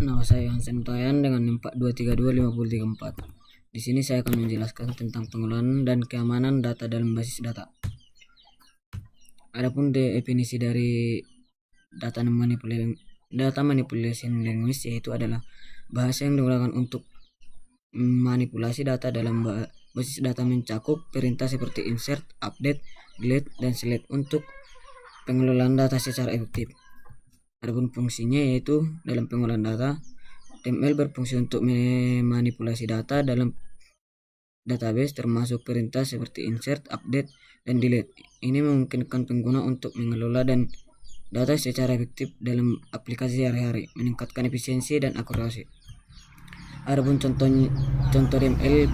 Nama saya Hansen Tayan dengan NIM 42325034. Di sini saya akan menjelaskan tentang pengelolaan dan keamanan data dalam basis data. Adapun definisi dari data manipulation language, yaitu adalah bahasa yang digunakan untuk manipulasi data dalam basis data, mencakup perintah seperti insert, update, delete, dan select untuk pengelolaan data secara efektif. Adapun fungsinya, yaitu dalam pengolahan data, DML berfungsi untuk memanipulasi data dalam database, termasuk perintah seperti insert, update, dan delete. Ini memungkinkan pengguna untuk mengelola dan data secara efektif dalam aplikasi sehari-hari, meningkatkan efisiensi dan akurasi. Adapun contoh DML,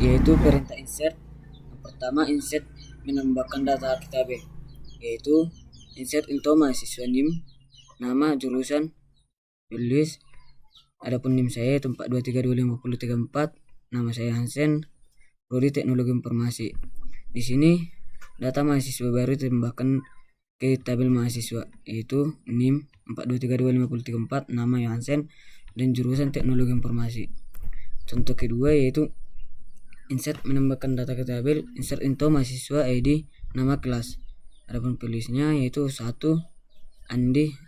yaitu perintah insert. Yang pertama, insert menambahkan data database, yaitu insert info mahasiswa NIM, nama, jurusan, tulis. Adapun NIM saya itu 42325034, nama saya Hansen, prodi Teknologi Informasi. Di sini data mahasiswa baru ditambahkan ke tabel mahasiswa, yaitu NIM 42325034, nama Hansen, dan jurusan Teknologi Informasi. Contoh kedua, yaitu insert menambahkan data ke tabel, insert info mahasiswa, ID, nama, kelas. Adapun tulisnya yaitu 1 Andi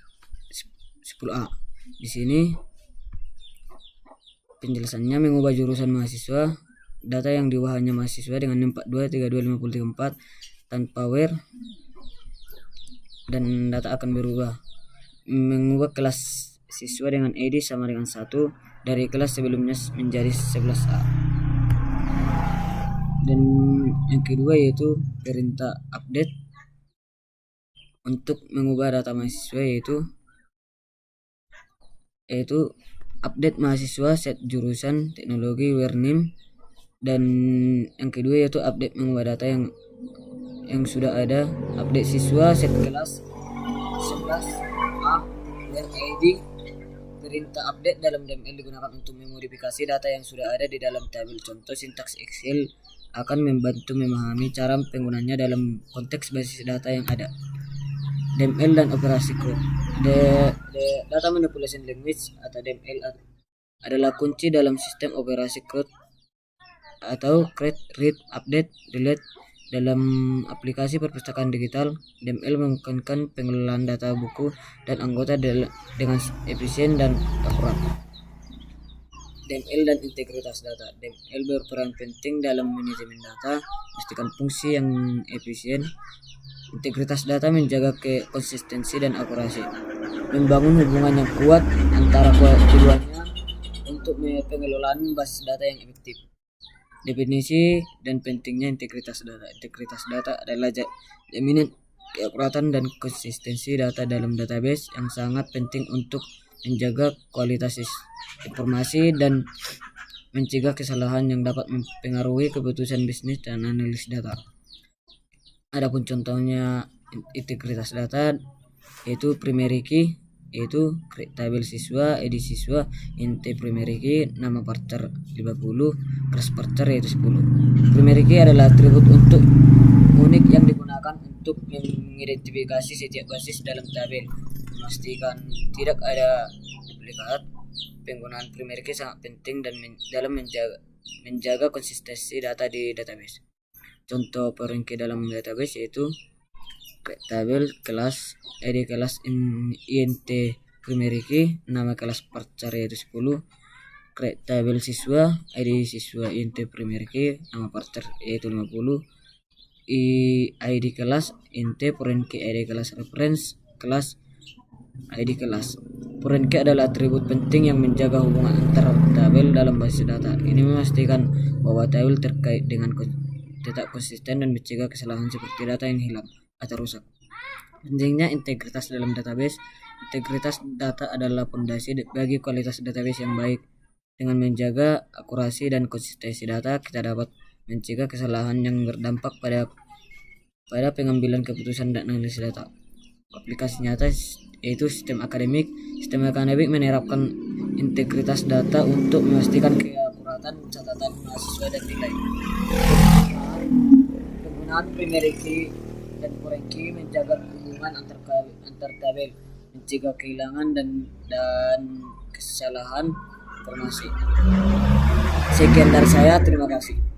10A. Di sini penjelasannya mengubah jurusan mahasiswa, data yang diubah hanya mahasiswa dengan NIM 42325034 tanpa where, dan data akan berubah. Mengubah kelas siswa dengan ID sama dengan 1 dari kelas sebelumnya menjadi 11A. Dan yang kedua yaitu perintah update untuk mengubah data mahasiswa, yaitu update mahasiswa set jurusan teknologi where NIM. Dan yang kedua yaitu update mengubah data yang sudah ada, update siswa set kelas 11A where ID. Perintah update dalam DML digunakan untuk memodifikasi data yang sudah ada di dalam tabel. Contoh sintaks Excel akan membantu memahami cara penggunanya dalam konteks basis data yang ada. DML dan operasi code. Data Manipulation Language atau DML adalah kunci dalam sistem operasi code atau create, read, update, delete. Dalam aplikasi perpustakaan digital, DML memungkinkan pengelolaan data buku dan anggota dengan efisien dan akurat. DML dan integritas data. DML berperan penting dalam manajemen data, memastikan fungsi yang efisien. Integritas data menjaga konsistensi dan akurasi, membangun hubungan yang kuat antara keduanya untuk pengelolaan basis data yang efektif. Definisi dan pentingnya integritas data. Integritas data adalah jaminan keakuratan dan konsistensi data dalam database yang sangat penting untuk menjaga kualitas informasi dan mencegah kesalahan yang dapat mempengaruhi keputusan bisnis dan analis data. Adapun contohnya integritas data yaitu primary key, yaitu tabel siswa, ID siswa, int primary key, nama parcer 50, kelas parcer yaitu 10. Primary key adalah atribut untuk unik yang digunakan untuk mengidentifikasi setiap basis dalam tabel, memastikan tidak ada duplikat. Penggunaan primary key sangat penting dan dalam menjaga konsistensi data di database. Contoh foreign key dalam database yaitu tabel kelas, ID kelas, int primary key, nama kelas parcer yaitu 10, create tabel siswa, ID siswa, int primary key, nama parcer yaitu 50, ID kelas, int foreign key, ID kelas, reference kelas, ID kelas. Foreign key adalah atribut penting yang menjaga hubungan antar tabel dalam basis data. Ini memastikan bahwa tabel terkait dengan tetap konsisten dan mencegah kesalahan seperti data yang hilang atau rusak. Pentingnya integritas dalam database. Integritas data adalah fondasi bagi kualitas database yang baik. Dengan menjaga akurasi dan konsistensi data, kita dapat mencegah kesalahan yang berdampak pada pengambilan keputusan dan analisis data. Aplikasi nyata yaitu sistem akademik. Sistem akademik menerapkan integritas data untuk memastikan keakuratan catatan mahasiswa dan nilai. Penggunaan primary key dan foreign key menjaga hubungan antar tabel, mencegah kehilangan dan kesalahan informasi. Sekian dari saya, terima kasih.